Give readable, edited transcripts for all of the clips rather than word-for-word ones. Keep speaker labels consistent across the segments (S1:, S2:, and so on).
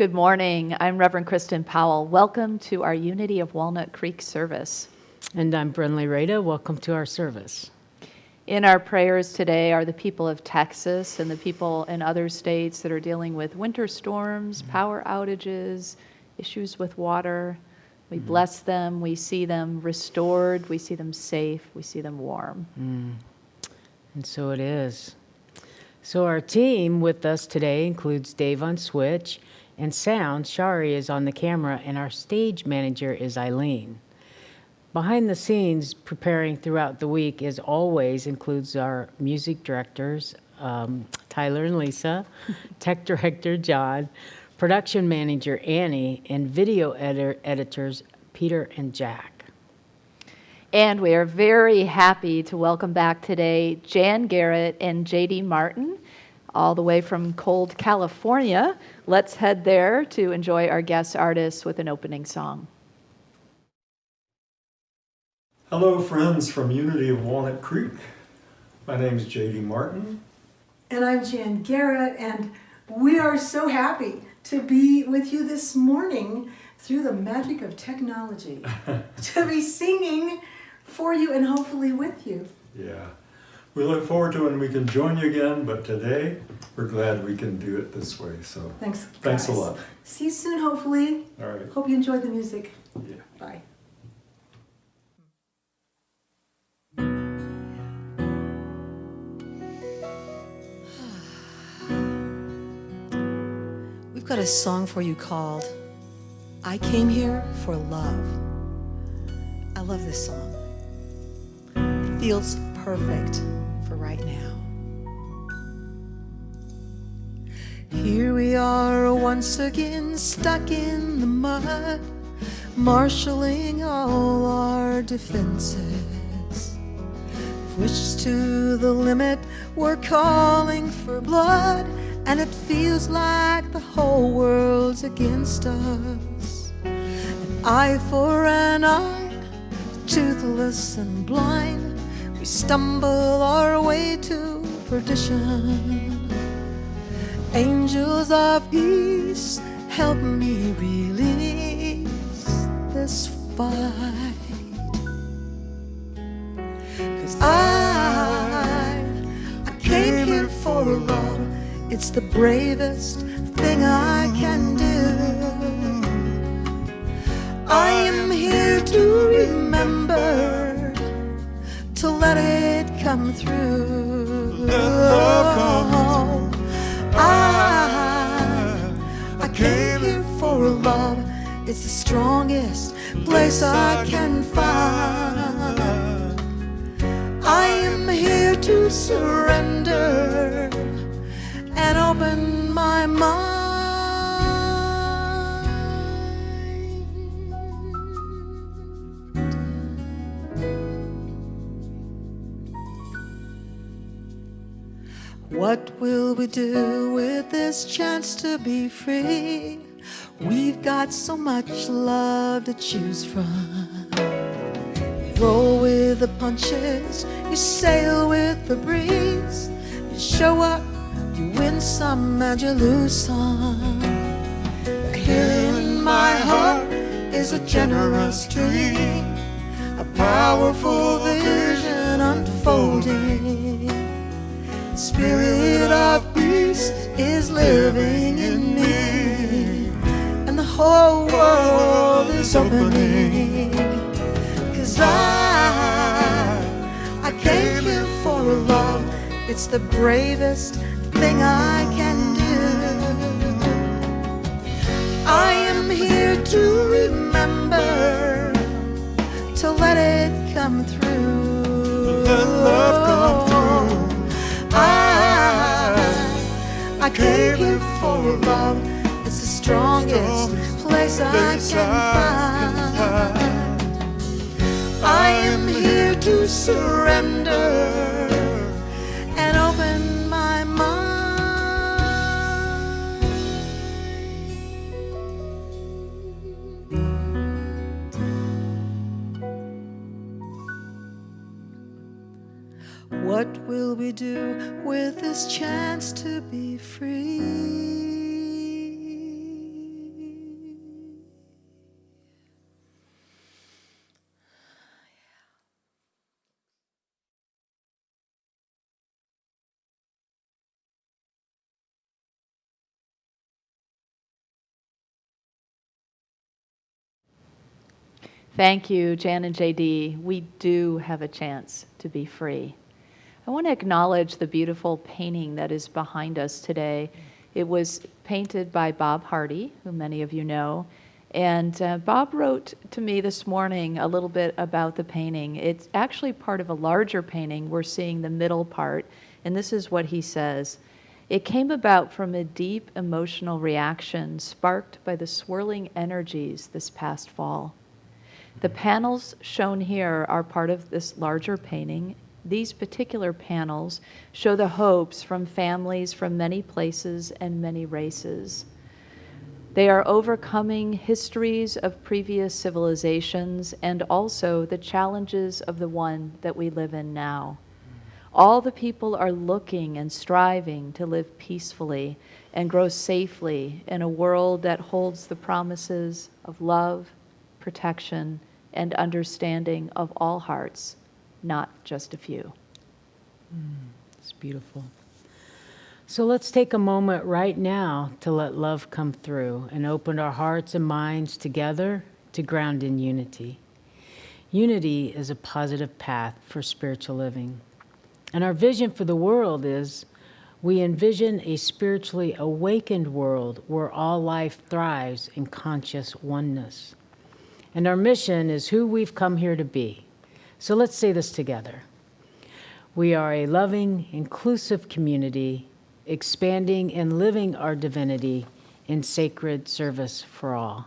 S1: Good morning. I'm Reverend Kristen Powell. Welcome to our Unity of Walnut Creek service.
S2: And I'm Brenly Rada. Welcome to our service.
S1: In our prayers today are the people of Texas and the people in other states that are dealing with winter storms, power outages, issues with water. We bless them. We see them restored. We see them safe. We see them warm.
S2: And so it is. So our team with us today includes Dave on switch, and sound, Shari is on the camera, and our stage manager is Eileen. Behind the scenes, preparing throughout the week, as always, includes our music directors, Tyler and Lisa, tech director, John, production manager, Annie, and video editors, Peter and Jack.
S1: And we are very happy to welcome back today Jan Garrett and JD Martin, all the way from cold California. Let's head there to enjoy our guest artists with an opening song.
S3: Hello friends from Unity of Walnut Creek. My name is JD Martin.
S4: And I'm Jan Garrett, and we are so happy to be with you this morning through the magic of technology, to be singing for you and hopefully with you.
S3: Yeah, we look forward to when we can join you again, but today we're glad we can do it this way. So
S4: Thanks
S3: a
S4: guys.
S3: lot.
S4: See you soon, hopefully.
S3: All right.
S4: Hope you enjoyed the music.
S3: Yeah.
S4: Bye. We've got a song for you called I Came Here for Love. I love this song. It feels perfect for right now. Here we are once again, stuck in the mud, marshaling all our defenses. Pushed to the limit, we're calling for blood, and it feels like the whole world's against us. An eye for an eye, toothless and blind, we stumble our way to perdition. Angels of peace, help me release this fight. 'Cause I came here for love. It's the bravest thing I can do. I am here to remember, to let it come through.
S3: Let love come through.
S4: I came here for love. It's the strongest place I can find. I am here to surrender and open my mind. What will we do with this chance to be free? We've got so much love to choose from. You roll with the punches, you sail with the breeze, you show up, you win some and you lose some. Here in my heart is a generous dream, a powerful vision unfolding. Spirit of peace is living in me, and the whole world is opening. 'Cause I came here for love. It's the bravest thing I can do. I am here to remember, to let it come through.
S3: Let love come through.
S4: I came here for love. It's the strongest place I can find. I am here to surrender and open my mind. What will we do with this chance to be free?
S1: Thank you, Jan and JD. We do have a chance to be free. I I want to acknowledge the beautiful painting that is behind us today. It was painted by Bob Hardy, who many of you know. And Bob wrote to me this morning a little bit about the painting. It's actually part of a larger painting. We're seeing the middle part. And this is what he says. It came about from a deep emotional reaction sparked by the swirling energies this past fall. The panels shown here are part of this larger painting. These particular panels show the hopes from families from many places and many races. They are overcoming histories of previous civilizations and also the challenges of the one that we live in now. All the people are looking and striving to live peacefully and grow safely in a world that holds the promises of love, protection, and understanding of all hearts, not just a few.
S2: It's beautiful. So let's take a moment right now to let love come through and open our hearts and minds together to ground in unity. Unity is a positive path for spiritual living. And our vision for the world is we envision a spiritually awakened world where all life thrives in conscious oneness. And our mission is who we've come here to be. So let's say this together. We are a loving, inclusive community, expanding and living our divinity in sacred service for all.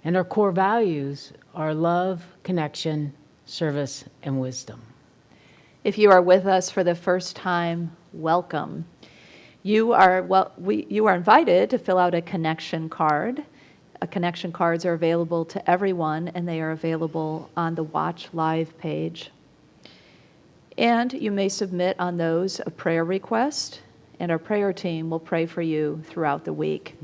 S2: And our core values are love, connection, service, and wisdom.
S1: If you are with us for the first time, welcome. You are invited to fill out a connection card. Connection cards are available to everyone, and they are available on the Watch Live page. And you may submit on those a prayer request, and our prayer team will pray for you throughout the week.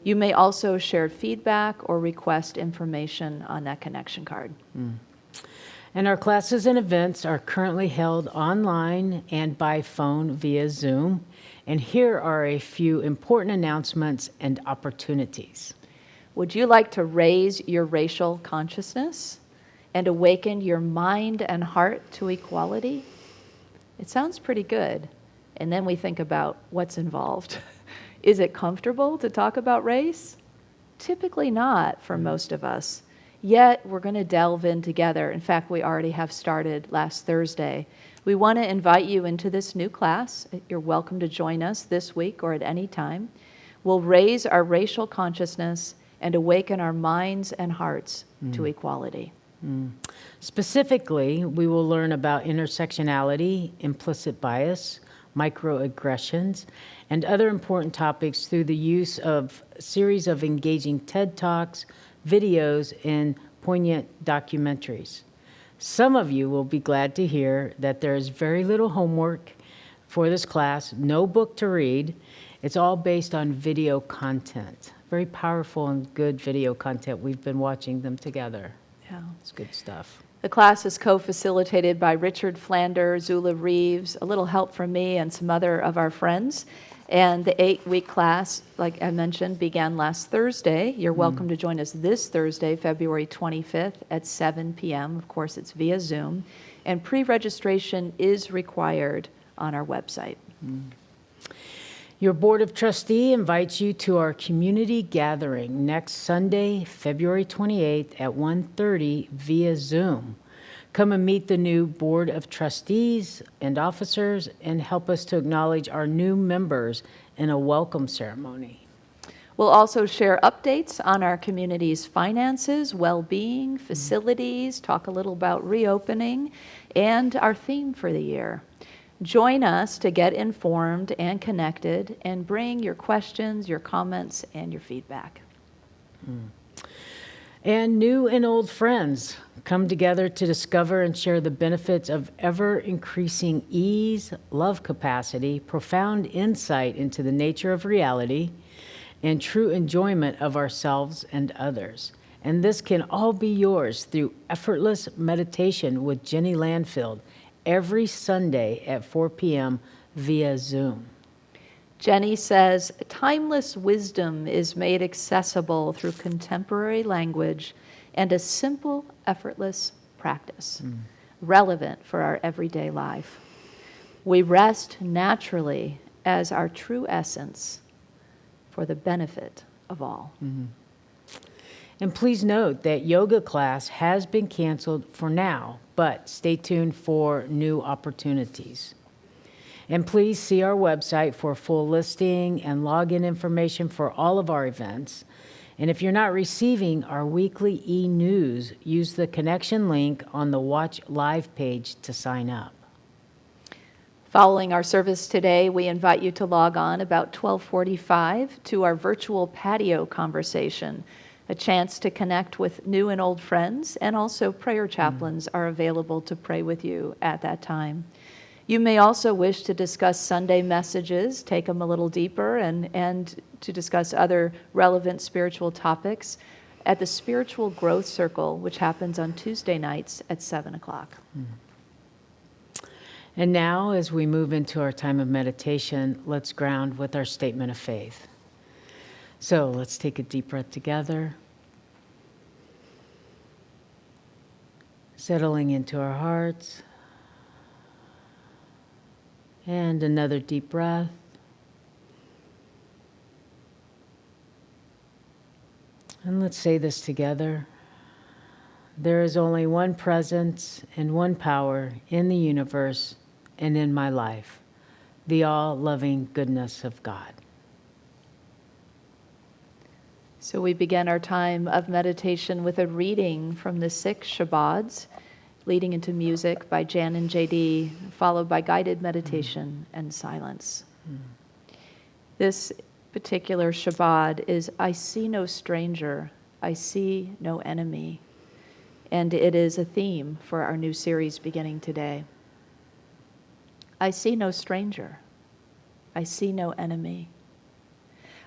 S1: You may also share feedback or request information on that connection card.
S2: And our classes and events are currently held online and by phone via Zoom. And here are a few important announcements and opportunities.
S1: Would you like to raise your racial consciousness and awaken your mind and heart to equality? It sounds pretty good. And then we think about what's involved. Is it comfortable to talk about race? Typically not for most of us. Yet we're going to delve in together. In fact, we already have started last Thursday. We want to invite you into this new class. You're welcome to join us this week or at any time. We'll raise our racial consciousness and awaken our minds and hearts to equality.
S2: Specifically, we will learn about intersectionality, implicit bias, microaggressions, and other important topics through the use of a series of engaging TED Talks, videos, and poignant documentaries. Some of you will be glad to hear that there is very little homework for this class, no book to read. It's all based on video content. Very powerful and good video content. We've been watching them together.
S1: Yeah.
S2: It's good stuff.
S1: The class is co-facilitated by Richard Flander, Zula Reeves, a little help from me and some other of our friends. And the 8-week class, like I mentioned, began last Thursday. You're welcome to join us this Thursday, February 25th at 7 p.m. Of course, it's via Zoom. And pre-registration is required on our website.
S2: Your Board of Trustee invites you to our community gathering next Sunday, February 28th at 1:30 via Zoom. Come and meet the new Board of Trustees and officers and help us to acknowledge our new members in a welcome ceremony.
S1: We'll also share updates on our community's finances, well-being, facilities, talk a little about reopening, and our theme for the year. Join us to get informed and connected and bring your questions, your comments, and your feedback.
S2: And new and old friends come together to discover and share the benefits of ever-increasing ease, love capacity, profound insight into the nature of reality, and true enjoyment of ourselves and others. And this can all be yours through effortless meditation with Jenny Landfield every Sunday at 4 p.m. via Zoom.
S1: Jenny says, timeless wisdom is made accessible through contemporary language and a simple, effortless practice, relevant for our everyday life. We rest naturally as our true essence for the benefit of all.
S2: And please note that yoga class has been canceled for now, but stay tuned for new opportunities. And please see our website for full listing and login information for all of our events. And if you're not receiving our weekly e-news, use the connection link on the Watch Live page to sign up.
S1: Following our service today, we invite you to log on about 12:45 to our virtual patio conversation, a chance to connect with new and old friends, and also prayer chaplains are available to pray with you at that time. You may also wish to discuss Sunday messages, take them a little deeper, and to discuss other relevant spiritual topics at the Spiritual Growth Circle, which happens on Tuesday nights at 7 o'clock.
S2: And now, as we move into our time of meditation, let's ground with our statement of faith. So let's take a deep breath together, settling into our hearts, and another deep breath. And let's say this together. There is only one presence and one power in the universe and in my life, the all-loving goodness of God.
S1: So we begin our time of meditation with a reading from the 6 Shabads, leading into music by Jan and JD, followed by guided meditation and silence. This particular Shabad is, I see no stranger, I see no enemy. And it is a theme for our new series beginning today. I see no stranger, I see no enemy.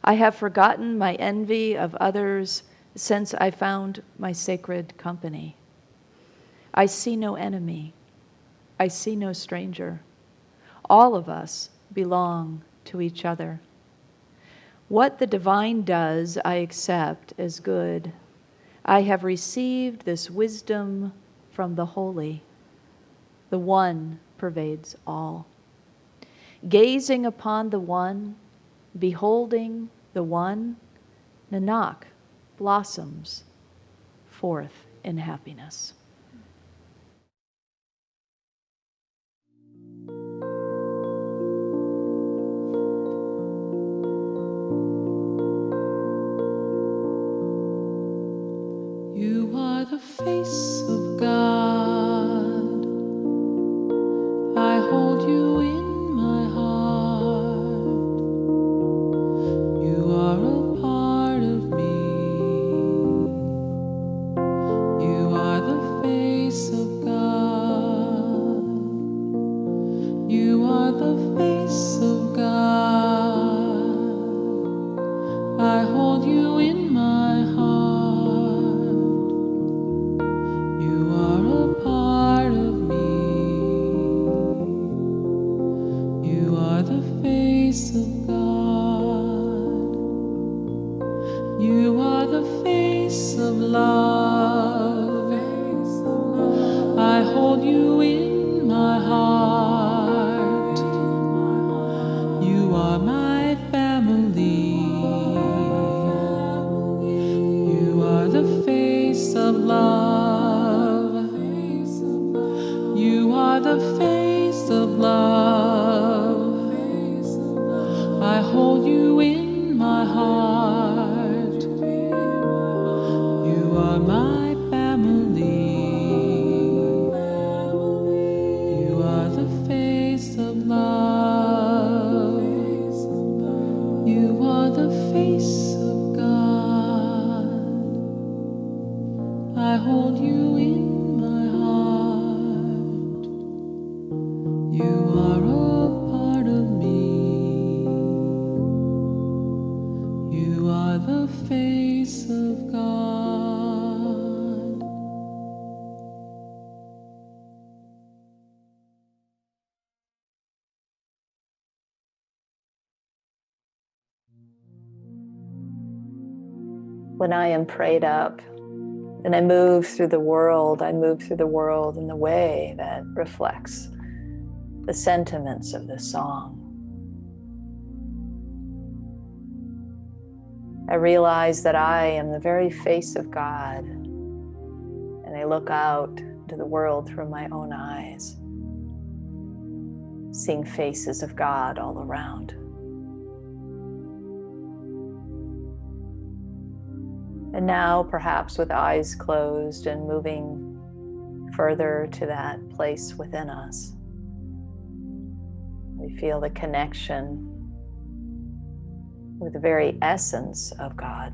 S1: I have forgotten my envy of others since I found my sacred company. I see no enemy, I see no stranger. All of us belong to each other. What the divine does, I accept as good. I have received this wisdom from the holy. The one pervades all. Gazing upon the one, beholding the one, Nanak blossoms forth in happiness.
S4: You are the face of God. I hold you in my heart. You are a part of me. You are the face of God. You are the face of God. I hold you in my heart. You are a part of me. You are the face of God. You are the face of love. I hold you in my heart. You are my family. You are the face of love. You are the face of love. I hold you in my heart. You are my family. You are the face of love. You are the face of God. I hold you in my heart. You are a part of me. You are the face of God.
S1: When I am prayed up and I move through the world in the way that reflects the sentiments of this song. I realize that I am the very face of God, and I look out into the world through my own eyes, seeing faces of God all around. And now, perhaps with eyes closed and moving further to that place within us, we feel the connection with the very essence of God.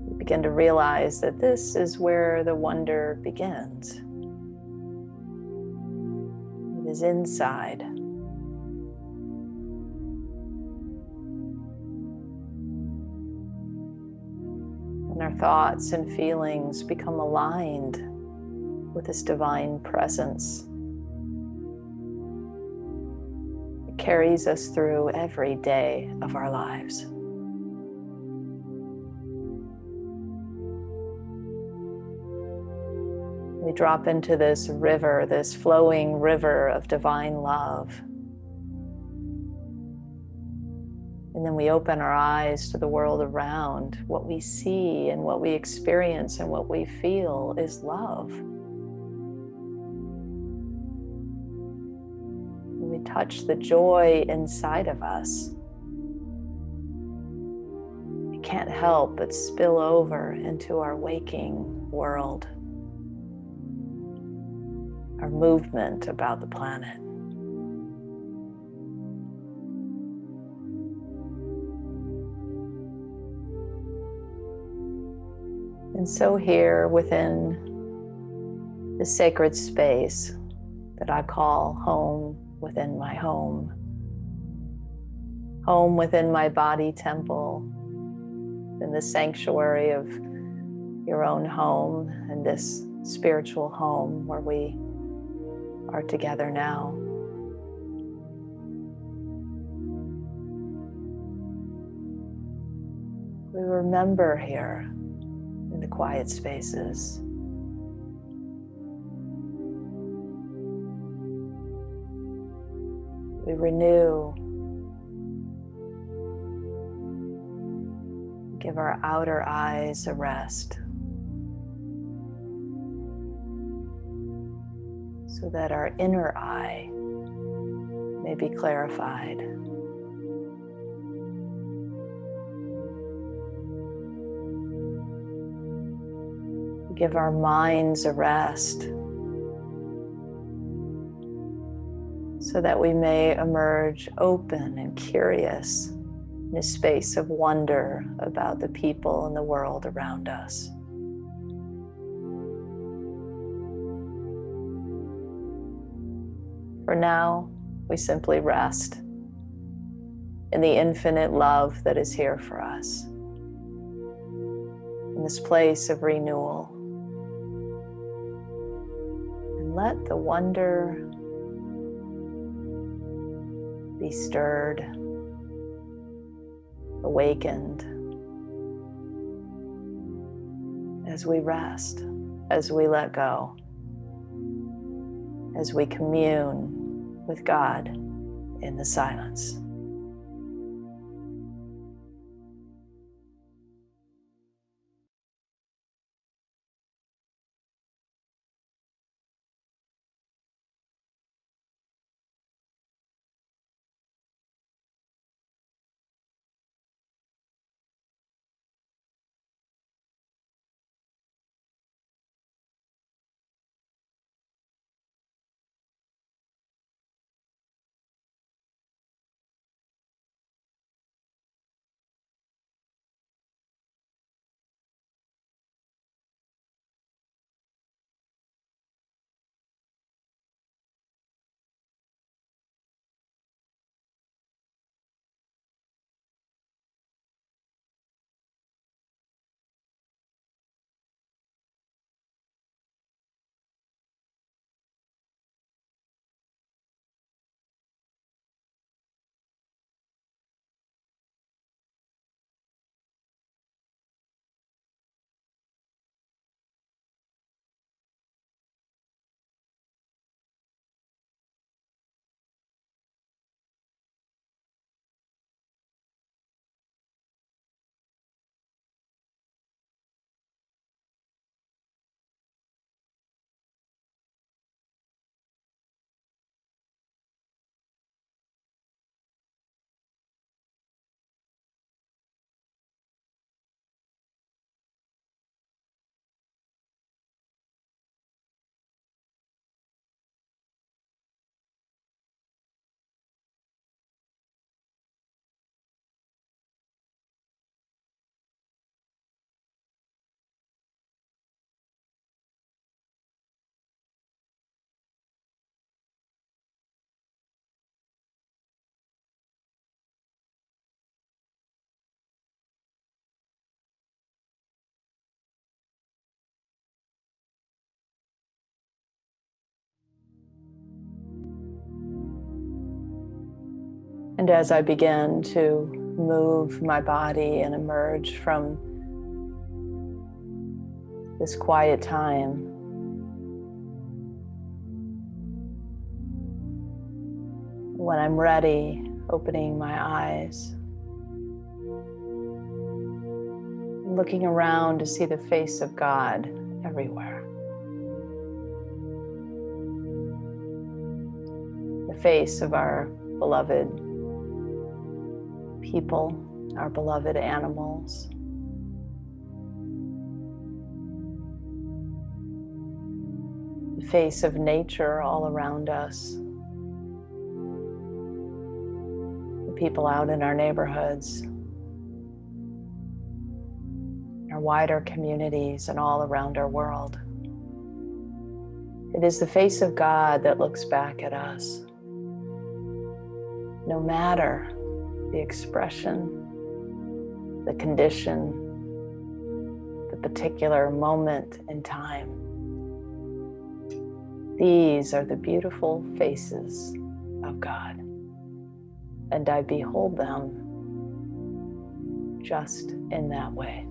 S1: We begin to realize that this is where the wonder begins. It is inside. When our thoughts and feelings become aligned with this divine presence, it carries us through every day of our lives. We drop into this river, this flowing river of divine love. And then we open our eyes to the world around. What we see and what we experience and what we feel is love. When we touch the joy inside of us, it can't help but spill over into our waking world, our movement about the planet. And so here within the sacred space that I call home within my home, home within my body temple, in the sanctuary of your own home and this spiritual home where we are together now. We remember here in the quiet spaces. We renew, give our outer eyes a rest so that our inner eye may be clarified. Give our minds a rest so that we may emerge open and curious in a space of wonder about the people and the world around us. For now, we simply rest in the infinite love that is here for us, in this place of renewal. And let the wonder be stirred, awakened, as we rest, as we let go, as we commune with God in the silence.
S5: And as I begin to move my body and emerge from this quiet time, when I'm ready, opening my eyes, looking around to see the face of God everywhere. The face of our beloved people, our beloved animals. The face of nature all around us. The people out in our neighborhoods, our wider communities, and all around our world. It is the face of God that looks back at us. No matter the expression, the condition, the particular moment in time. These are the beautiful faces of God, and I behold them just in that way.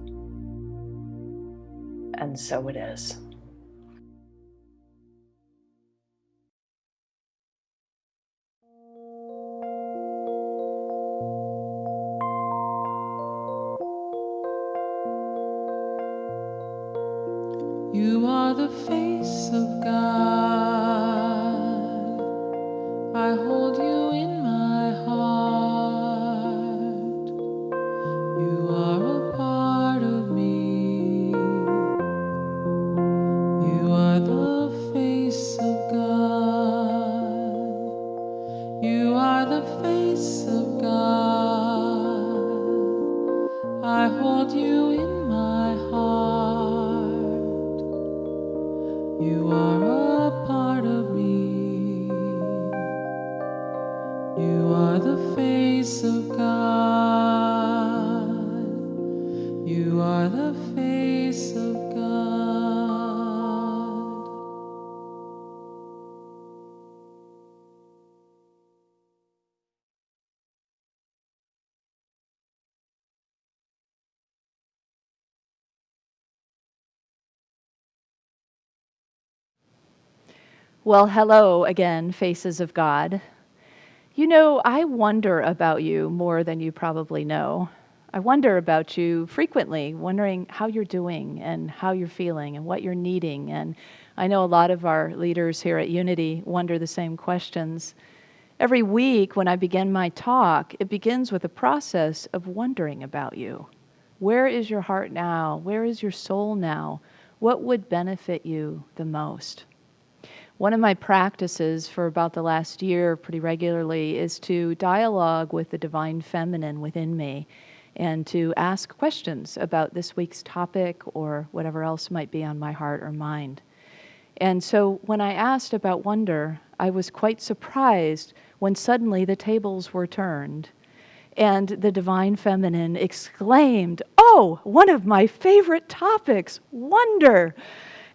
S5: And so it is.
S6: You are the face of God. I hold you in my heart. You are a part of me. You are the face of God. You are the face of God. I hold you in my heart. You are a part of me. You are the face of God. You are the face of God.
S1: Well, hello again, faces of God. You know, I wonder about you more than you probably know. I wonder about you frequently, wondering how you're doing and how you're feeling and what you're needing. And I know a lot of our leaders here at Unity wonder the same questions. Every week when I begin my talk, it begins with a process of wondering about you. Where is your heart now? Where is your soul now? What would benefit you the most? One of my practices for about the last year pretty regularly is to dialogue with the divine feminine within me and to ask questions about this week's topic or whatever else might be on my heart or mind. And so when I asked about wonder, I was quite surprised when suddenly the tables were turned and the divine feminine exclaimed, "Oh, one of my favorite topics, wonder!"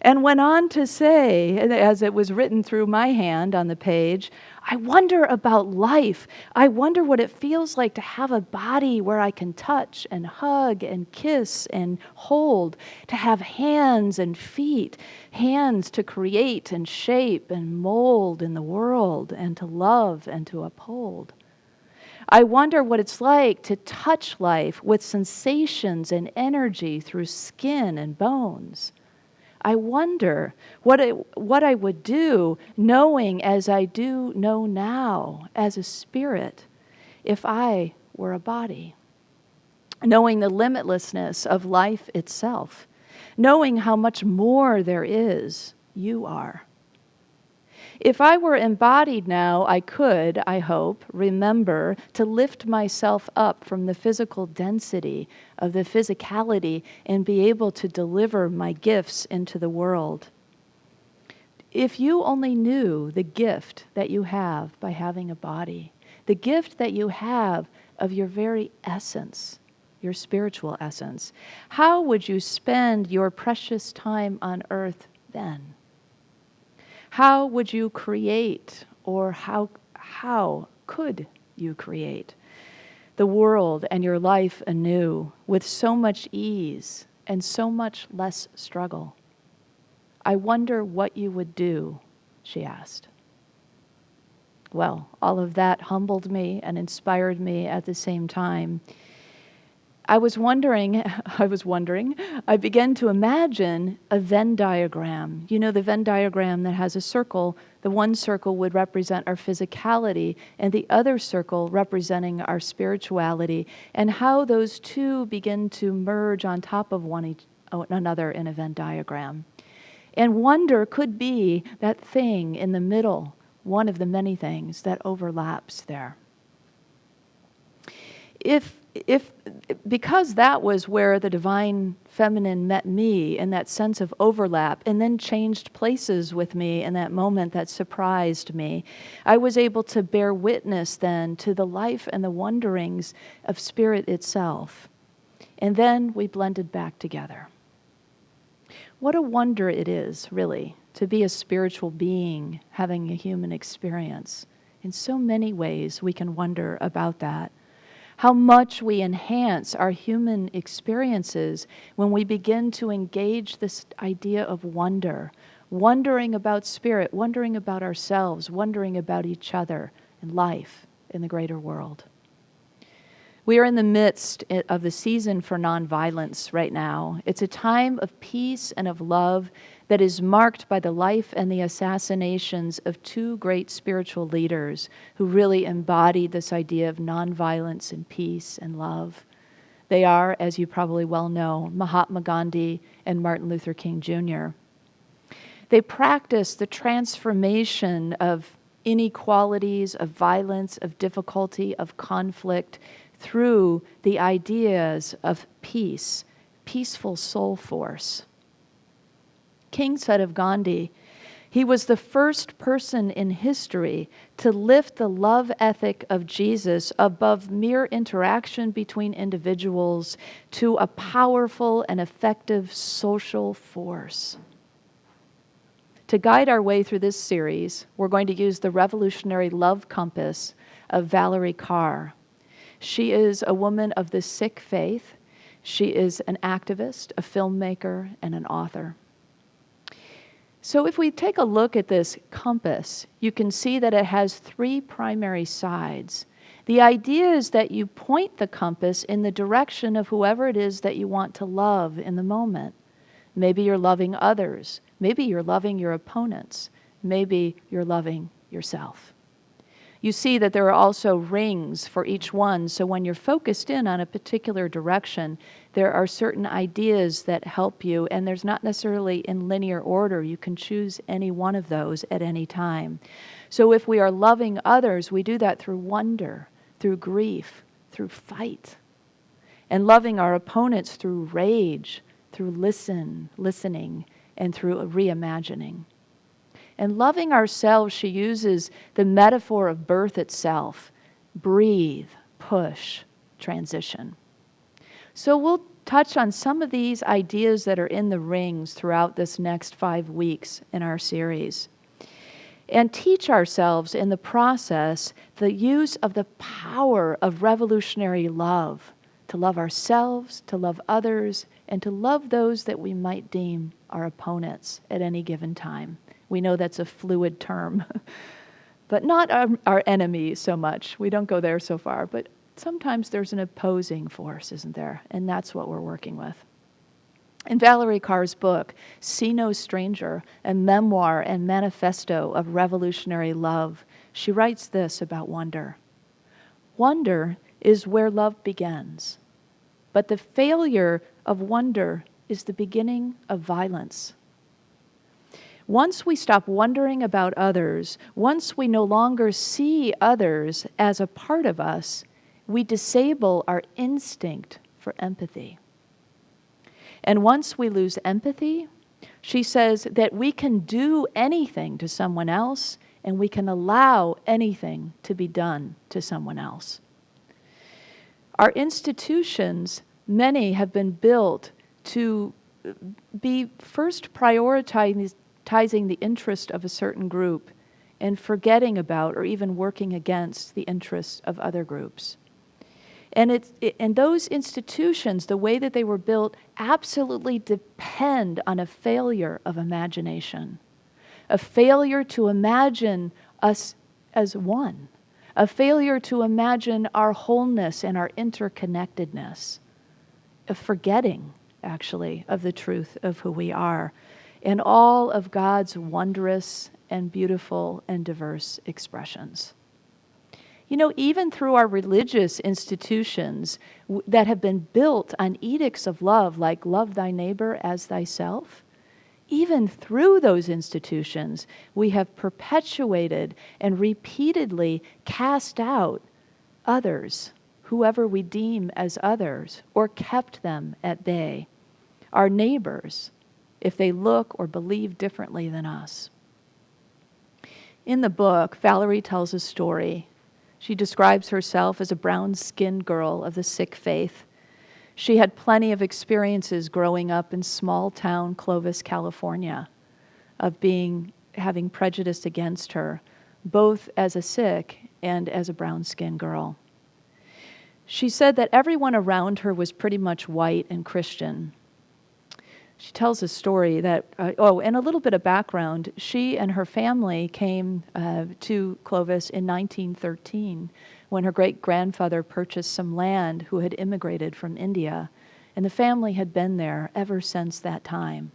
S1: And went on to say, as it was written through my hand on the page, "I wonder about life. I wonder what it feels like to have a body where I can touch and hug and kiss and hold, to have hands and feet, hands to create and shape and mold in the world and to love and to uphold. I wonder what it's like to touch life with sensations and energy through skin and bones. I wonder what I would do, knowing as I do know now as a spirit, if I were a body. Knowing the limitlessness of life itself, knowing how much more there is, you are. If I were embodied now, I could, I hope, remember to lift myself up from the physical density of the physicality and be able to deliver my gifts into the world. If you only knew the gift that you have by having a body, the gift that you have of your very essence, your spiritual essence, how would you spend your precious time on earth then? How would you create, or how could you create. The world and your life anew with so much ease and so much less struggle. I wonder what you would do, she asked. Well, all of that humbled me and inspired me at the same time. I began to imagine a Venn diagram. You know, the Venn diagram that has a circle. The one circle would represent our physicality and the other circle representing our spirituality, and how those two begin to merge on top of one another in a Venn diagram. And wonder could be that thing in the middle, one of the many things that overlaps there. Because that was where the divine feminine met me, in that sense of overlap, and then changed places with me in that moment that surprised me, I was able to bear witness then to the life and the wonderings of spirit itself. And then we blended back together. What a wonder it is, really, to be a spiritual being having a human experience. In so many ways we can wonder about that. How much we enhance our human experiences when we begin to engage this idea of wonder, wondering about spirit, wondering about ourselves, wondering about each other and life in the greater world. We are in the midst of the season for nonviolence right now. It's a time of peace and of love that is marked by the life and the assassinations of two great spiritual leaders who really embodied this idea of nonviolence and peace and love. They are, as you probably well know, Mahatma Gandhi and Martin Luther King Jr. They practiced the transformation of inequalities, of violence, of difficulty, of conflict, through the ideas of peace, peaceful soul force. King said of Gandhi, he was the first person in history to lift the love ethic of Jesus above mere interaction between individuals to a powerful and effective social force. To guide our way through this series, we're going to use the revolutionary love compass of Valerie Carr. She is a woman of the Sikh faith. She is an activist, a filmmaker, and an author. So if we take a look at this compass, you can see that it has three primary sides. The idea is that you point the compass in the direction of whoever it is that you want to love in the moment. Maybe you're loving others. Maybe you're loving your opponents. Maybe you're loving yourself. You see that there are also rings for each one, so when you're focused in on a particular direction, there are certain ideas that help you, and there's not necessarily in linear order. You can choose any one of those at any time. So if we are loving others, we do that through wonder, through grief, through fight. And loving our opponents through rage, through listening, and through reimagining. And loving ourselves, she uses the metaphor of birth itself. Breathe, push, transition. So we'll touch on some of these ideas that are in the rings throughout this next 5 weeks in our series. And teach ourselves in the process the use of the power of revolutionary love, to love ourselves, to love others, and to love those that we might deem our opponents at any given time. We know that's a fluid term, but not our enemies so much. We don't go there so far, but sometimes there's an opposing force, isn't there? And that's what we're working with. In Valerie Carr's book, See No Stranger, a memoir and manifesto of revolutionary love, she writes this about wonder. Wonder is where love begins, but the failure of wonder is the beginning of violence. Once we stop wondering about others, once we no longer see others as a part of us, we disable our instinct for empathy. And once we lose empathy, she says that we can do anything to someone else, and we can allow anything to be done to someone else. Our institutions, many have been built to be first prioritizing the interest of a certain group and forgetting about or even working against the interests of other groups. And those institutions, the way that they were built, absolutely depend on a failure of imagination, a failure to imagine us as one, a failure to imagine our wholeness and our interconnectedness, a forgetting, actually, of the truth of who we are and all of God's wondrous and beautiful and diverse expressions. You know, even through our religious institutions that have been built on edicts of love, like love thy neighbor as thyself, even through those institutions, we have perpetuated and repeatedly cast out others, whoever we deem as others, or kept them at bay, our neighbors, if they look or believe differently than us. In the book, Valerie tells a story. She describes herself as a brown-skinned girl of the Sikh faith. She had plenty of experiences growing up in small-town Clovis, California, of having prejudice against her, both as a Sikh and as a brown-skinned girl. She said that everyone around her was pretty much white and Christian. She tells a story that, and a little bit of background. She and her family came to Clovis in 1913 when her great-grandfather purchased some land who had immigrated from India, and the family had been there ever since that time.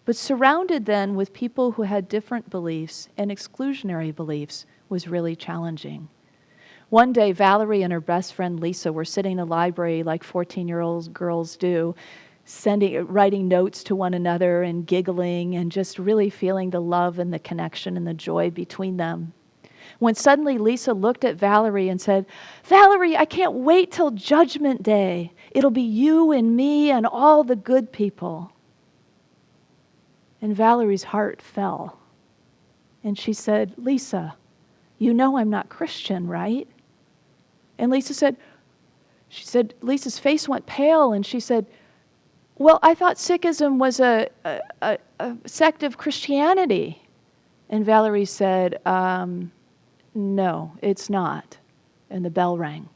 S1: But surrounded then with people who had different beliefs and exclusionary beliefs was really challenging. One day, Valerie and her best friend Lisa were sitting in the library like 14-year-old girls do, writing notes to one another and giggling and just really feeling the love and the connection and the joy between them. When suddenly Lisa looked at Valerie and said, "Valerie, I can't wait till Judgment Day. It'll be you and me and all the good people." And Valerie's heart fell. And she said, "Lisa, you know I'm not Christian, right?" And Lisa's face went pale, and she said, "Well, I thought Sikhism was a sect of Christianity." And Valerie said, "No, it's not." And the bell rang.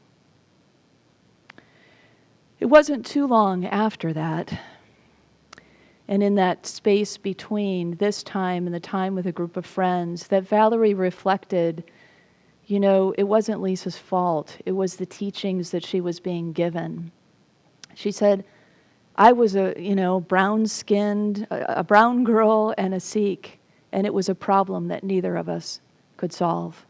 S1: It wasn't too long after that, and in that space between this time and the time with a group of friends, that Valerie reflected, you know, it wasn't Lisa's fault. It was the teachings that she was being given. She said, "I was a brown-skinned, a brown girl and a Sikh, and it was a problem that neither of us could solve."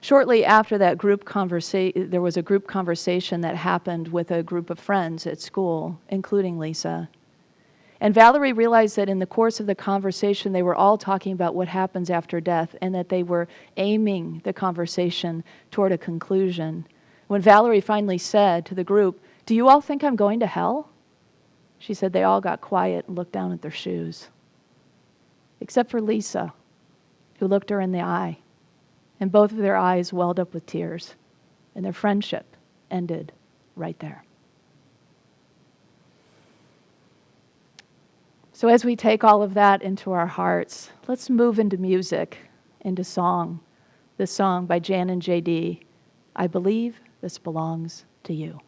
S1: Shortly after that there was a group conversation that happened with a group of friends at school, including Lisa. And Valerie realized that in the course of the conversation, they were all talking about what happens after death, and that they were aiming the conversation toward a conclusion. When Valerie finally said to the group, "Do you all think I'm going to hell?" She said they all got quiet and looked down at their shoes, except for Lisa, who looked her in the eye, and both of their eyes welled up with tears, and their friendship ended right there. So as we take all of that into our hearts, let's move into music, into song. This song by Jan and JD, "I Believe This Belongs to You."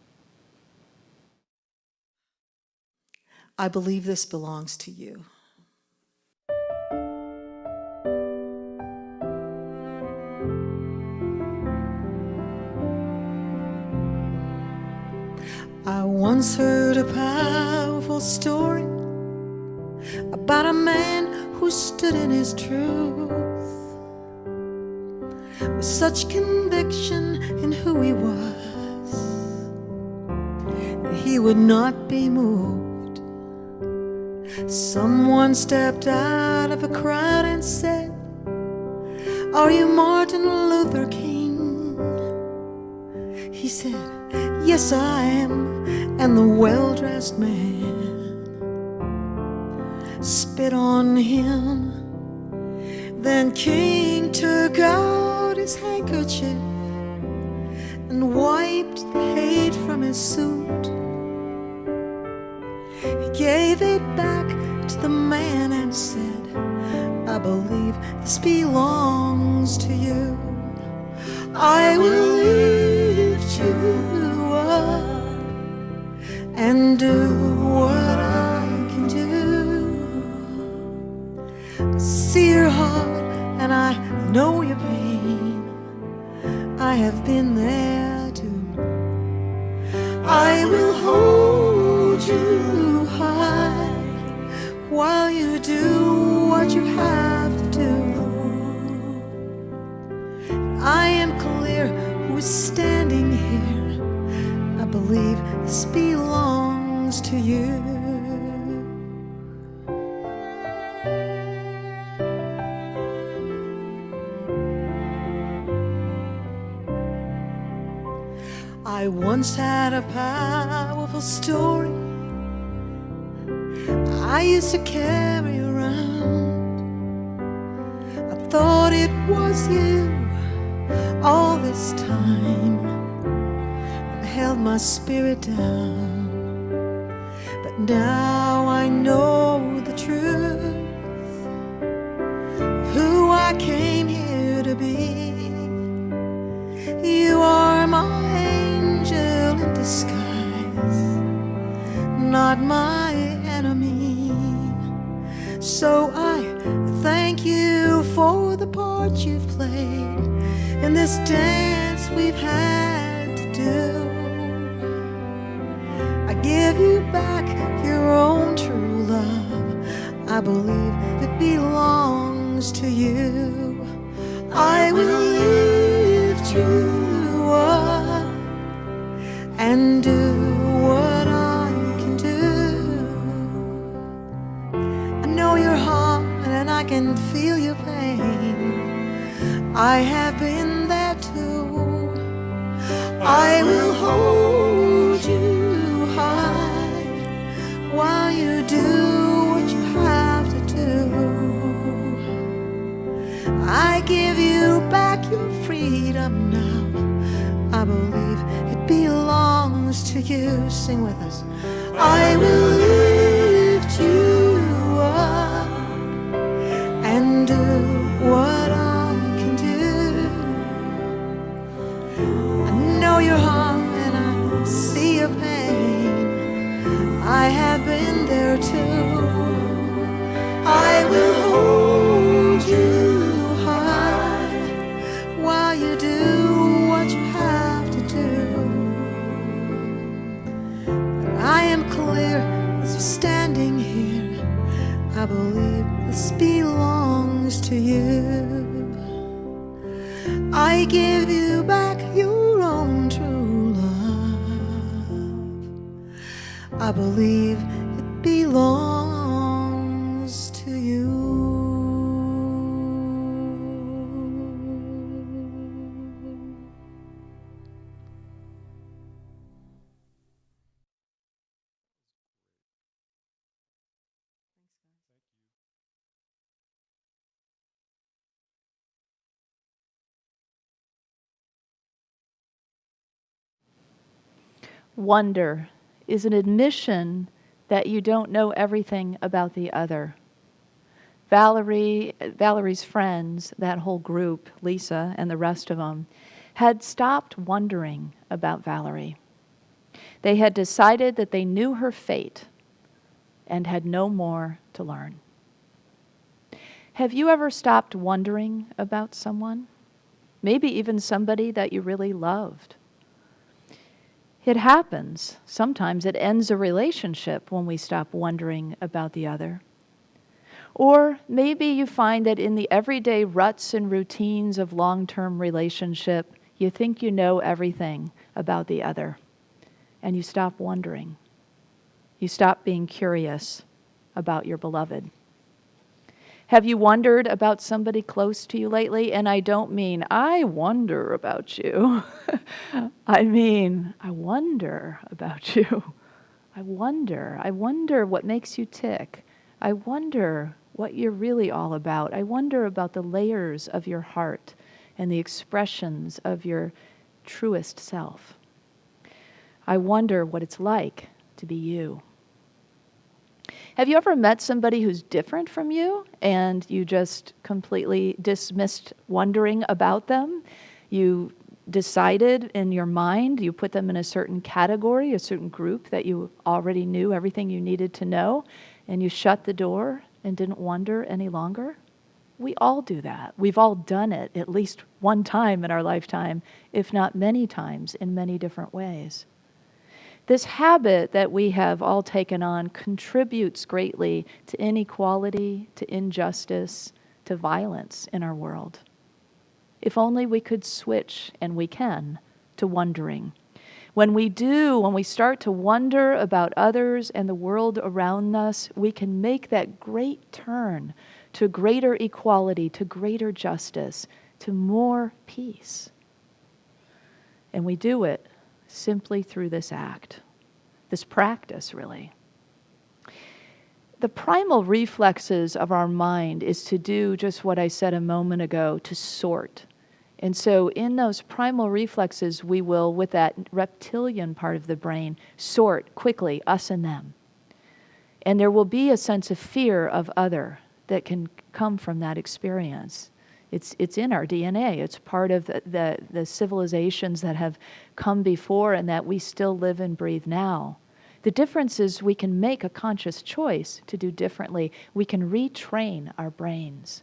S4: I believe this belongs to you. I once heard a powerful story about a man who stood in his truth with such conviction in who he was that he would not be moved. Someone stepped out of a crowd and said, "Are you Martin Luther King?" He said, "Yes, I am." And the well-dressed man spit on him. Then King took out his handkerchief and wiped the hate from his suit. He gave it back to the man and said, I believe this belongs to you. I will lift you up and do what I can do. See your heart and I know your pain. I have been there too. I will hold you high while you do what you have to do. I am clear who's standing here. I believe this belongs to you. I once had a powerful story I used to carry around. I thought it was you all this time, and held my spirit down. But now I know the truth of who I came here to be. You are my angel in disguise, not my enemy. So I thank you for the part you've played in this dance we've had to do. I give you back your own true love. I believe it belongs to you. I will lift you up and do what I can do. I know your heart and I can feel your pain. I have been there too. I will hold you high while you do what you have to do. I give you back your freedom now. I believe it belongs to you. Sing with us. I will lift you up and do what I can do. I know your heart and I see your pain. I have been there too. I will hold you high while you do what you have to do. I am clear as you're standing here. I believe this belongs to you. I give you back your own true love. I believe it belongs to you.
S1: Wonder is an admission that you don't know everything about the other. Valerie's friends, that whole group, Lisa and the rest of them, had stopped wondering about Valerie. They had decided that they knew her fate and had no more to learn. Have you ever stopped wondering about someone? Maybe even somebody that you really loved. It happens. Sometimes it ends a relationship when we stop wondering about the other. Or maybe you find that in the everyday ruts and routines of long-term relationship, you think you know everything about the other, and you stop wondering. You stop being curious about your beloved. Have you wondered about somebody close to you lately? And I don't mean, I wonder about you. I mean, I wonder about you. I wonder what makes you tick. I wonder what you're really all about. I wonder about the layers of your heart and the expressions of your truest self. I wonder what it's like to be you. Have you ever met somebody who's different from you and you just completely dismissed wondering about them? You decided in your mind, you put them in a certain category, a certain group that you already knew everything you needed to know, and you shut the door and didn't wonder any longer? We all do that. We've all done it at least one time in our lifetime, if not many times, in many different ways. This habit that we have all taken on contributes greatly to inequality, to injustice, to violence in our world. If only we could switch, and we can, to wondering. When we do, when we start to wonder about others and the world around us, we can make that great turn to greater equality, to greater justice, to more peace. And we do it simply through this act, this practice, really. The primal reflexes of our mind is to do just what I said a moment ago, to sort. And so in those primal reflexes, we will, with that reptilian part of the brain, sort quickly, us and them. And there will be a sense of fear of other that can come from that experience. It's in our DNA. It's part of the civilizations that have come before and that we still live and breathe now. The difference is we can make a conscious choice to do differently. We can retrain our brains.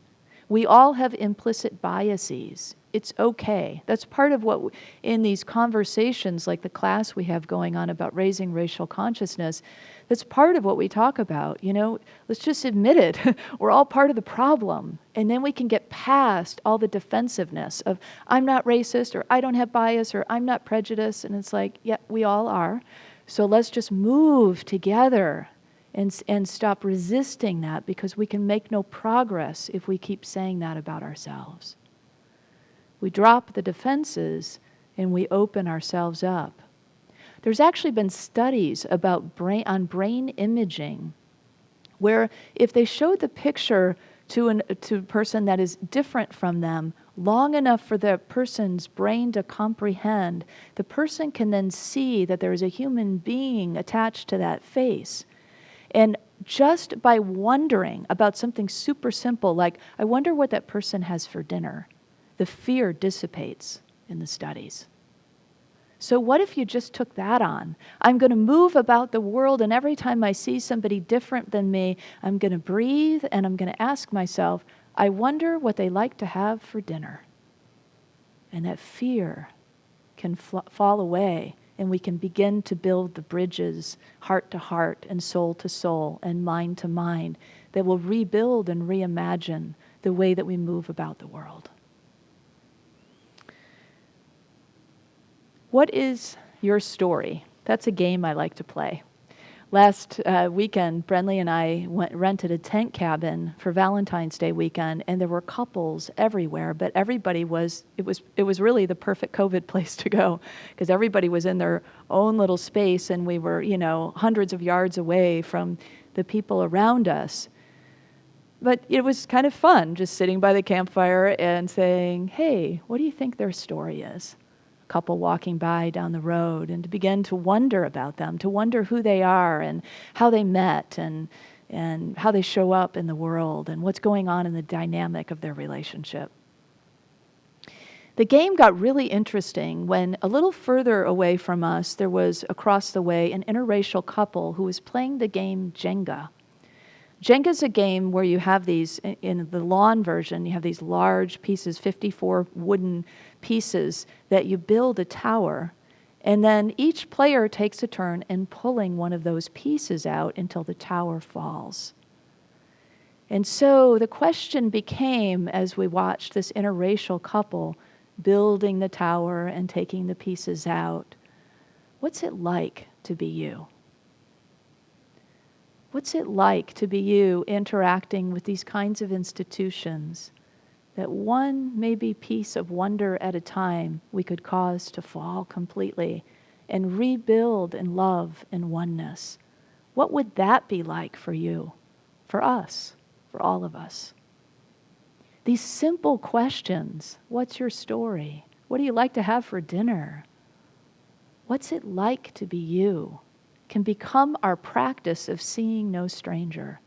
S1: We all have implicit biases. It's okay. That's part of what, in these conversations like the class we have going on about raising racial consciousness, that's part of what we talk about. You know, let's just admit it. We're all part of the problem. And then we can get past all the defensiveness of, I'm not racist, or I don't have bias, or I'm not prejudiced. And it's like, yeah, we all are. So let's just move together and stop resisting that, because we can make no progress if we keep saying that about ourselves. We drop the defenses and we open ourselves up. There's actually been studies about brain imaging, where if they showed the picture to a person that is different from them long enough for the person's brain to comprehend, the person can then see that there is a human being attached to that face. And just by wondering about something super simple, like, I wonder what that person has for dinner, the fear dissipates in the studies. So what if you just took that on? I'm going to move about the world, and every time I see somebody different than me, I'm going to breathe and I'm going to ask myself, I wonder what they like to have for dinner. And that fear can fall away, and we can begin to build the bridges, heart to heart and soul to soul and mind to mind, that will rebuild and reimagine the way that we move about the world. What is your story? That's a game I like to play. Last weekend, Brenly and I rented a tent cabin for Valentine's Day weekend, and there were couples everywhere, but everybody it was really the perfect COVID place to go, because everybody was in their own little space, and we were, hundreds of yards away from the people around us. But it was kind of fun, just sitting by the campfire and saying, hey, what do you think their story is? Couple walking by down the road, and to begin to wonder about them, to wonder who they are and how they met and how they show up in the world and what's going on in the dynamic of their relationship. The game got really interesting when a little further away from us, there was across the way an interracial couple who was playing the game Jenga. Jenga is a game where you have these, in the lawn version, you have these large pieces, 54 wooden pieces that you build a tower, and then each player takes a turn in pulling one of those pieces out until the tower falls. And so the question became, as we watched this interracial couple building the tower and taking the pieces out, what's it like to be you? What's it like to be you interacting with these kinds of institutions that one maybe piece of wonder at a time we could cause to fall completely and rebuild in love and oneness? What would that be like for you, for us, for all of us? These simple questions. What's your story? What do you like to have for dinner? What's it like to be you? can become our practice of seeing no stranger.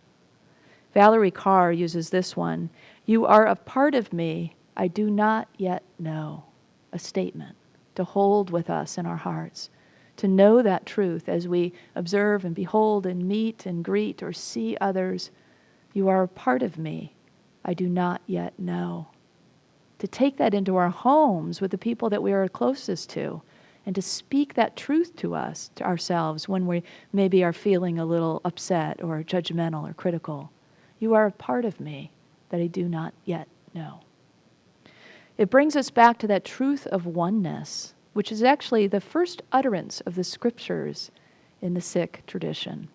S1: Valerie Carr uses this one. You are a part of me I do not yet know. A statement to hold with us in our hearts, to know that truth as we observe and behold and meet and greet or see others. You are a part of me I do not yet know. To take that into our homes with the people that we are closest to, and to speak that truth to us, to ourselves, when we maybe are feeling a little upset or judgmental or critical. You are a part of me that I do not yet know. It brings us back to that truth of oneness, which is actually the first utterance of the scriptures in the Sikh tradition.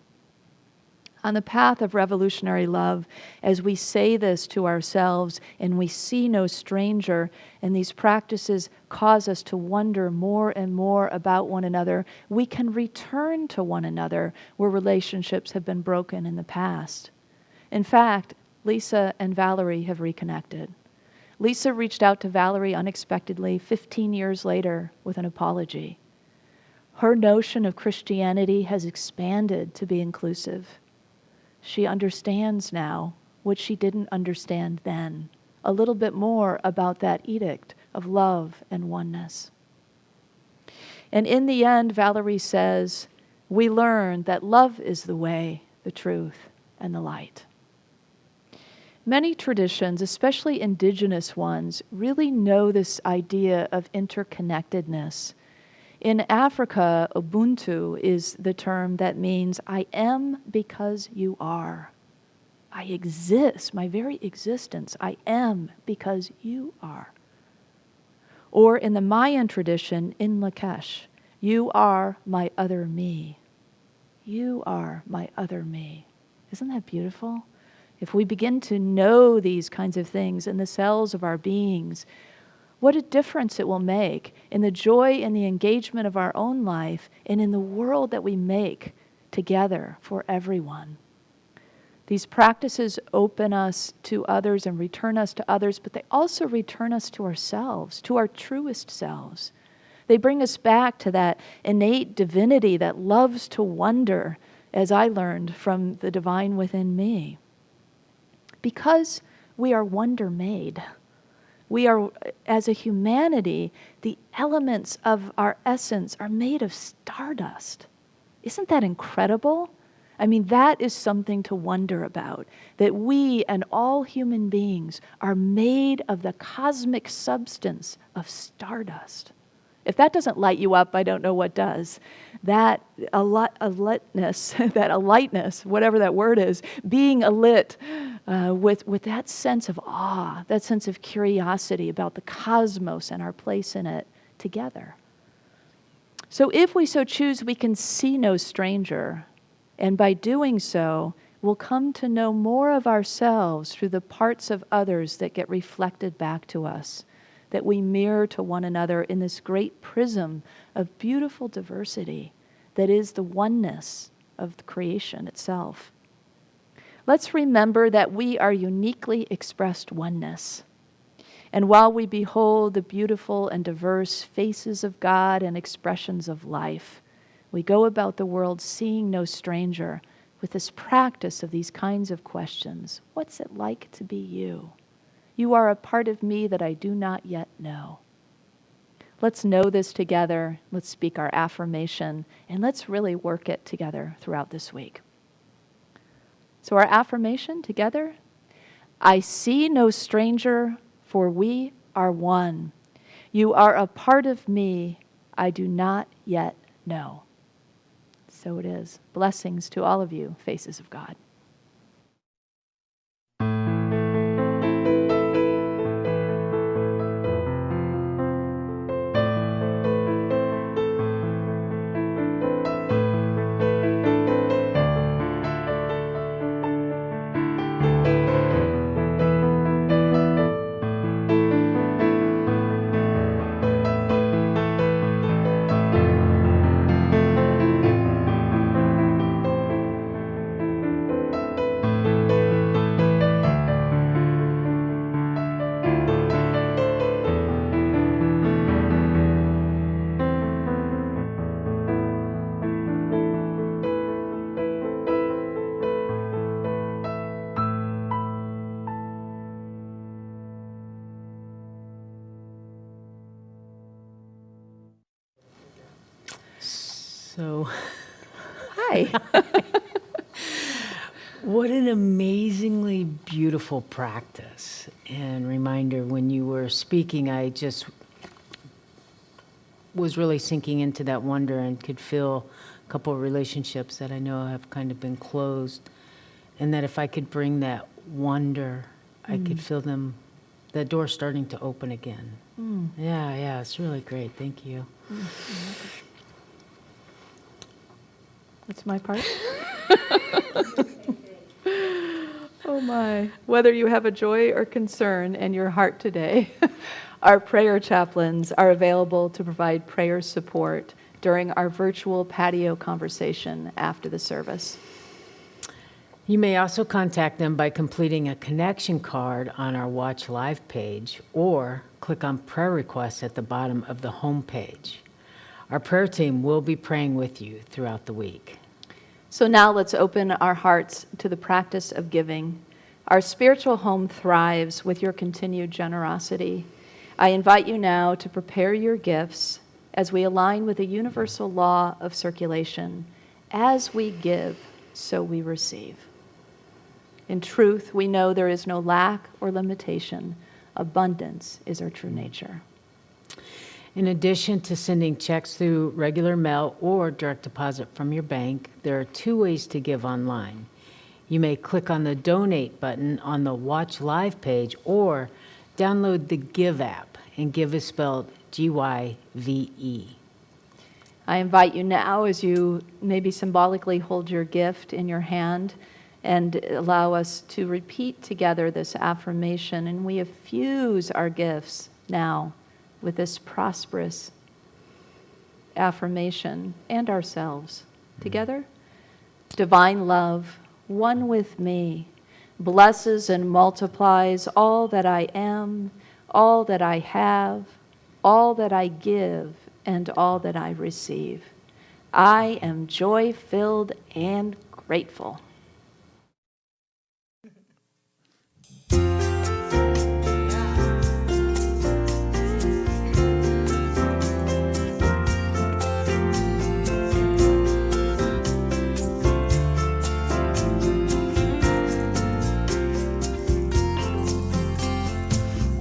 S1: On the path of revolutionary love, as we say this to ourselves and we see no stranger, and these practices cause us to wonder more and more about one another, we can return to one another where relationships have been broken in the past. In fact, Lisa and Valerie have reconnected. Lisa reached out to Valerie unexpectedly 15 years later with an apology. Her notion of Christianity has expanded to be inclusive. She understands now what she didn't understand then, a little bit more about that edict of love and oneness. And in the end, Valerie says, we learned that love is the way, the truth, and the light. Many traditions, especially indigenous ones, really know this idea of interconnectedness. In Africa, Ubuntu is the term that means I am because you are. I exist, my very existence, I am because you are. Or in the Mayan tradition, in Lakesh, you are my other me. You are my other me. Isn't that beautiful? If we begin to know these kinds of things in the cells of our beings, what a difference it will make in the joy and the engagement of our own life and in the world that we make together for everyone. These practices open us to others and return us to others, but they also return us to ourselves, to our truest selves. They bring us back to that innate divinity that loves to wonder, as I learned from the divine within me. Because we are wonder-made. We are, as a humanity, the elements of our essence are made of stardust. Isn't that incredible? I mean, that is something to wonder about, that we and all human beings are made of the cosmic substance of stardust. If that doesn't light you up, I don't know what does. That alightness, whatever that word is, being alit with that sense of awe, that sense of curiosity about the cosmos and our place in it together. So if we so choose, we can see no stranger, and by doing so, we'll come to know more of ourselves through the parts of others that get reflected back to us, that we mirror to one another in this great prism of beautiful diversity that is the oneness of the creation itself. Let's remember that we are uniquely expressed oneness. And while we behold the beautiful and diverse faces of God and expressions of life, we go about the world seeing no stranger with this practice of these kinds of questions. What's it like to be you? You are a part of me that I do not yet know. Let's know this together. Let's speak our affirmation, and let's really work it together throughout this week. So our affirmation together, I see no stranger, for we are one. You are a part of me I do not yet know. So it is. Blessings to all of you, faces of God.
S2: So,
S1: Hi.
S2: what an amazingly beautiful practice and reminder. When you were speaking, I just was really sinking into that wonder and could feel a couple of relationships that I know have kind of been closed. And that if I could bring that wonder, I could feel them, the door starting to open again. Yeah, it's really great. Thank you.
S1: That's my part. Oh my. Whether you have a joy or concern in your heart today, our prayer chaplains are available to provide prayer support during our virtual patio conversation after the service.
S2: You may also contact them by completing a connection card on our Watch Live page or click on prayer requests at the bottom of the home page. Our prayer team will be praying with you throughout the week.
S1: So now let's open our hearts to the practice of giving. Our spiritual home thrives with your continued generosity. I invite you now to prepare your gifts as we align with the universal law of circulation. As we give, so we receive. In truth, we know there is no lack or limitation. Abundance is our true nature.
S2: In addition to sending checks through regular mail or direct deposit from your bank, there are 2 ways to give online. You may click on the donate button on the Watch Live page or download the Give app, and Give is spelled G-Y-V-E.
S1: I invite you now, as you maybe symbolically hold your gift in your hand, and allow us to repeat together this affirmation, and we infuse our gifts now with this prosperous affirmation and ourselves. Together, divine love, one with me, blesses and multiplies all that I am, all that I have, all that I give, and all that I receive. I am joy-filled and grateful.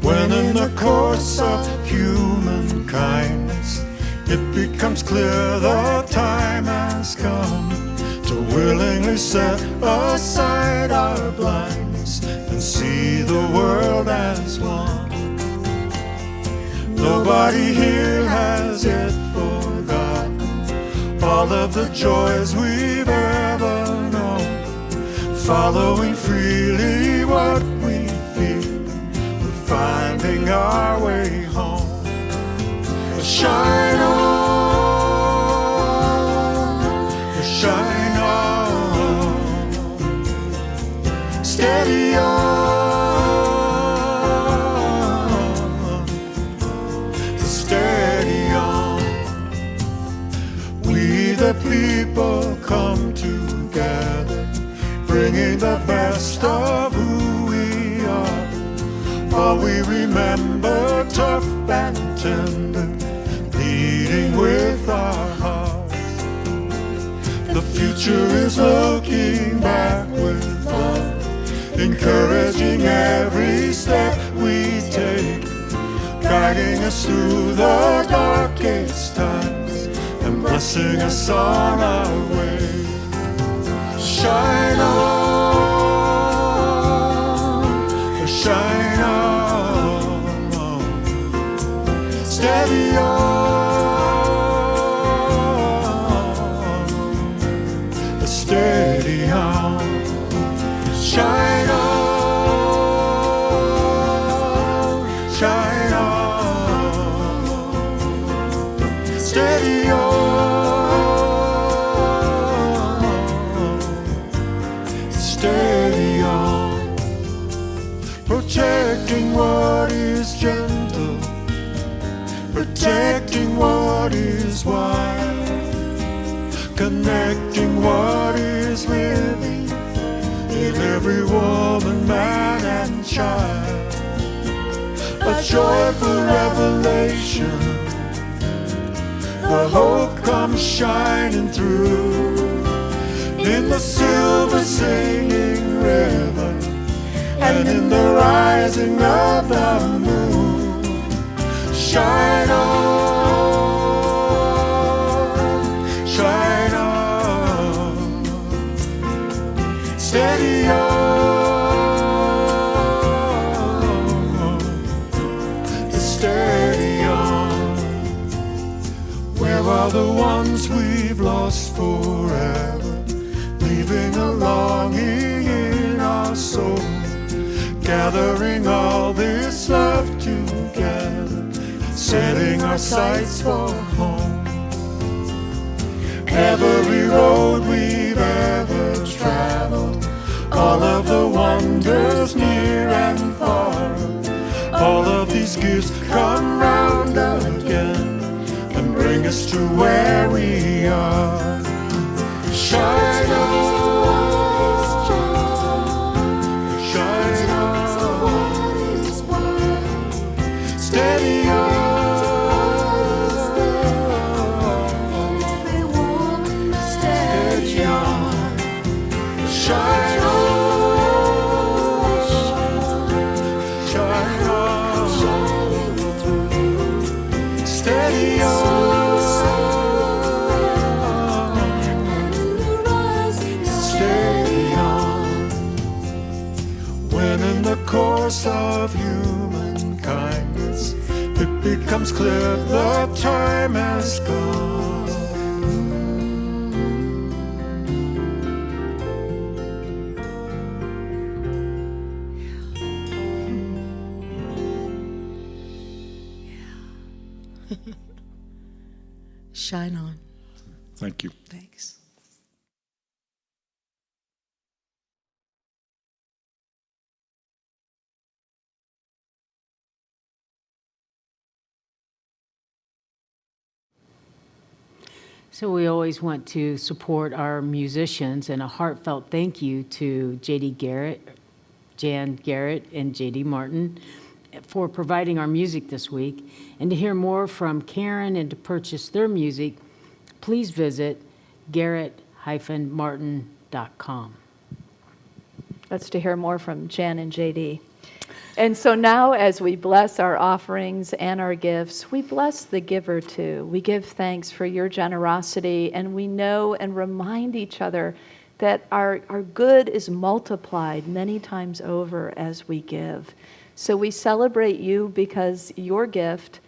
S3: When in the course of human kindness it becomes clear the time has come to willingly set aside our blindness and see the world as one. Nobody here has yet forgotten all of the joys we've ever known, following freely what we feel, finding our way home. Shine on, shine on, steady on, steady on. We the people come together, bringing the best of who we are. All we remember, tough and tender, leading with our hearts. The future is looking back with love, encouraging every step we take, guiding us through the darkest times and blessing us on our way. Shine on, shine on, steady on, steady on. Shine on, shine on, steady on, steady on. Protecting what is gentle, protecting what is wise, connecting what is living in every woman, man, and child. A joyful revelation the hope comes shining through. In the silver singing river, and in the rising of the moon, shine on, shine on, steady on, steady on. Where are the ones we've lost forever, leaving a longing in our soul, gathering all this love together, setting our sights for home. Every road we've ever traveled, all of the wonders near and far, all of these gifts come round again and bring us to where we are. Shine on, shine on, steady on, steady on, shine on, shine on, steady on. In the course of human kindness, it becomes clear the time has come.
S4: Shine on.
S3: Thank you.
S4: Thanks.
S2: So we always want to support our musicians, and a heartfelt thank you to JD Garrett, Jan Garrett, and JD Martin for providing our music this week. And to hear more from Karen and to purchase their music, please visit garrett-martin.com.
S1: That's to hear more from Jan and JD. And so now, as we bless our offerings and our gifts, we bless the giver too. We give thanks for your generosity, and we know and remind each other that our good is multiplied many times over as we give. So we celebrate you because your gift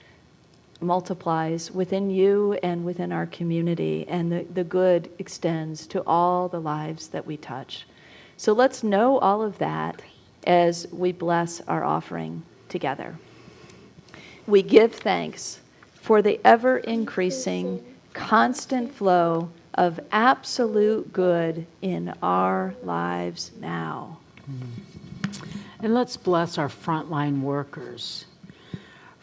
S1: multiplies within you and within our community, and the good extends to all the lives that we touch. So let's know all of that as we bless our offering together. We give thanks for the ever-increasing, constant flow of absolute good in our lives now.
S2: And let's bless our frontline workers.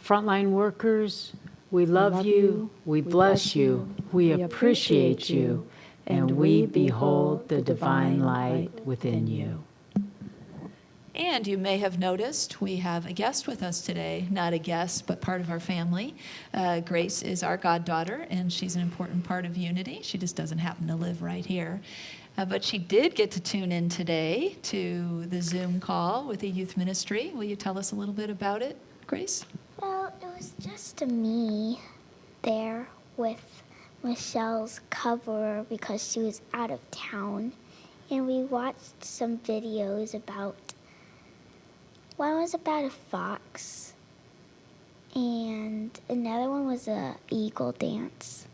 S2: Frontline workers, we love you, we bless you, we appreciate you, and we behold the divine light within you.
S7: And you may have noticed we have a guest with us today. Not a guest, but part of our family. Grace is our goddaughter, and she's an important part of Unity. She just doesn't happen to live right here. But she did get to tune in today to the Zoom call with the youth ministry. Will you tell us a little bit about it, Grace?
S8: Well, it was just me there with Michelle's cover because she was out of town. And we watched some videos about, one was about a fox, and another one was a eagle dance.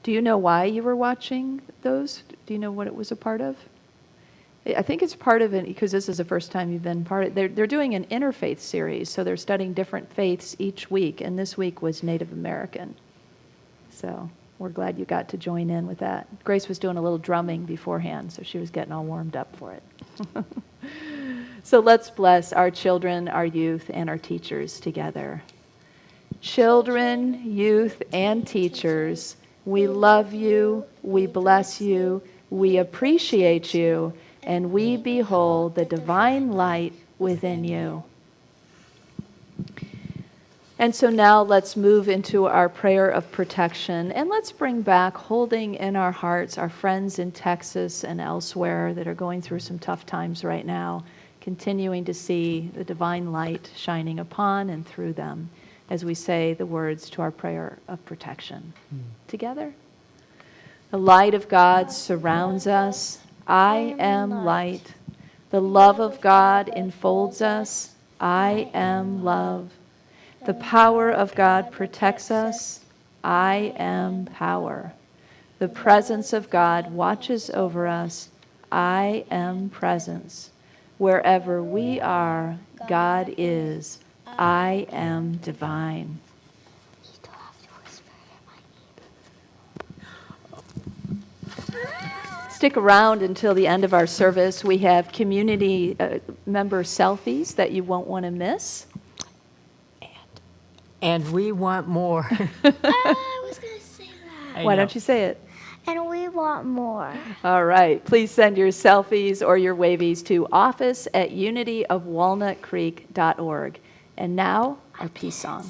S1: Do you know why you were watching those? Do you know what it was a part of? I think it's part of it because this is the first time you've been part of it. They're doing an interfaith series, so they're studying different faiths each week, and this week was Native American. So we're glad you got to join in with that. Grace was doing a little drumming beforehand, so she was getting all warmed up for it. So let's bless our children, our youth, and our teachers together. Children, youth, and teachers, we love you, we bless you, we appreciate you, and we behold the divine light within you. And so now let's move into our prayer of protection, and let's bring back, holding in our hearts, our friends in Texas and elsewhere that are going through some tough times right now, continuing to see the divine light shining upon and through them as we say the words to our prayer of protection. Together? The light of God surrounds us. I am light. The love of God enfolds us. I am love. The power of God protects us. I am power. The presence of God watches over us. I am presence. Wherever we are, God is. I am divine. Stick around until the end of our service. We have community member selfies that you won't want to miss.
S2: And we want more.
S8: I was going to say that.
S1: Why don't you say it?
S8: And we want more.
S1: All right. Please send your selfies or your wavies to office@unityofwalnutcreek.org. And now, our peace song.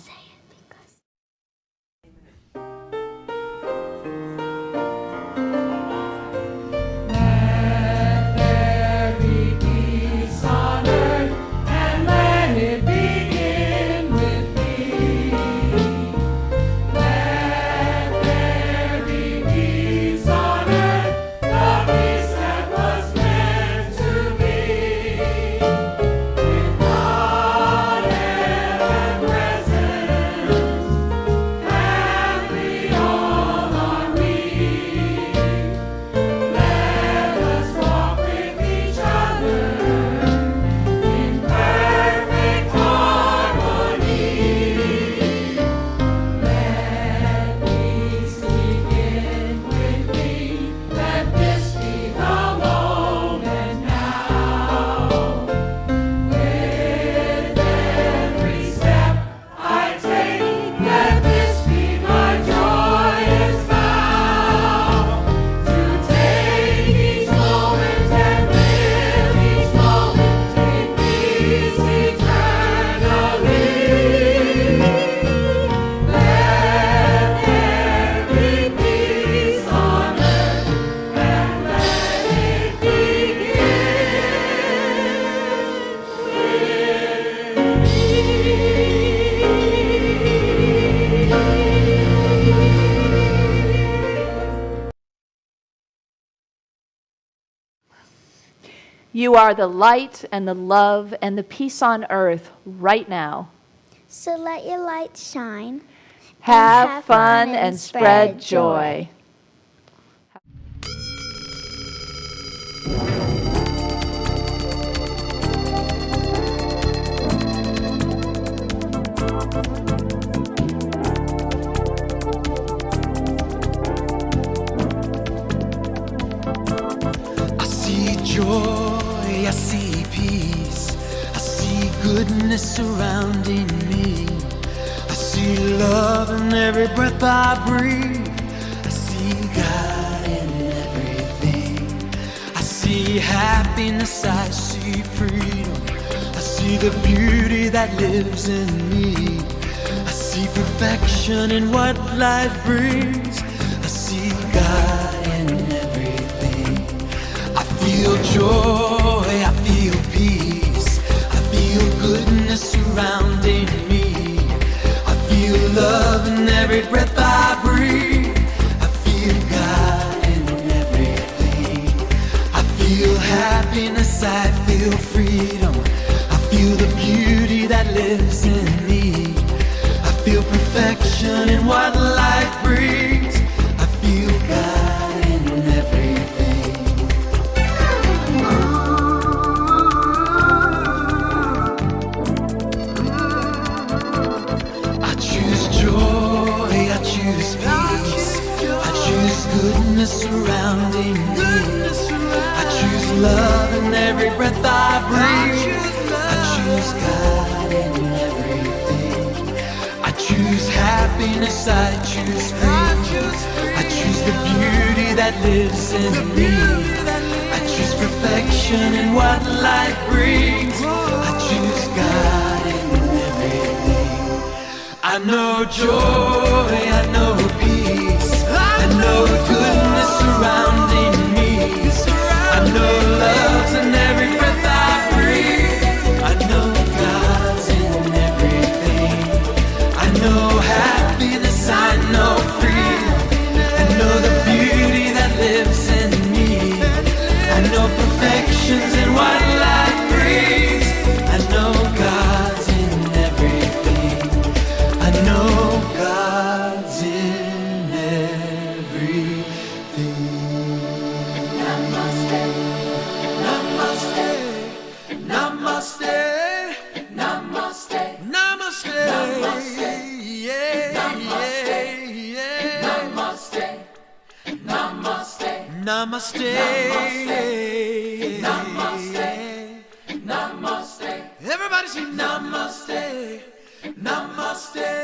S1: You are the light and the love and the peace on earth right now.
S8: So let your light shine.
S1: Have fun and spread joy.
S3: I see joy, I see peace, I see goodness surrounding me. I see love in every breath I breathe. I see God in everything. I see happiness, I see freedom. I see the beauty that lives in me. I see perfection in what life brings. I see God in everything. I feel joy, I feel peace, I feel goodness surrounding me. I feel love in every breath I breathe. I feel God in everything. I feel happiness, I feel freedom. I feel the beauty that lives in me. I feel perfection in what life brings. I feel God in everything. I choose joy, I choose peace, I choose goodness surrounding me. I choose love in every breath I breathe. I choose God in everything. I choose happiness, I choose freedom. I choose the beauty that lives in me. I choose perfection in what life brings. I choose God in everything.
S6: I know joy, I know peace, I know goodness surrounding me. I know love's in every breath I breathe. I know God's in everything. I know happiness, I know freedom. I know the beauty that lives in me. I know perfection's in what life brings. I know God's in everything. I know God's in everything. Namaste, namaste, namaste, namaste, namaste, namaste, yeah, namaste, yeah, namaste, namaste, namaste, namaste, namaste. Everybody say namaste, namaste.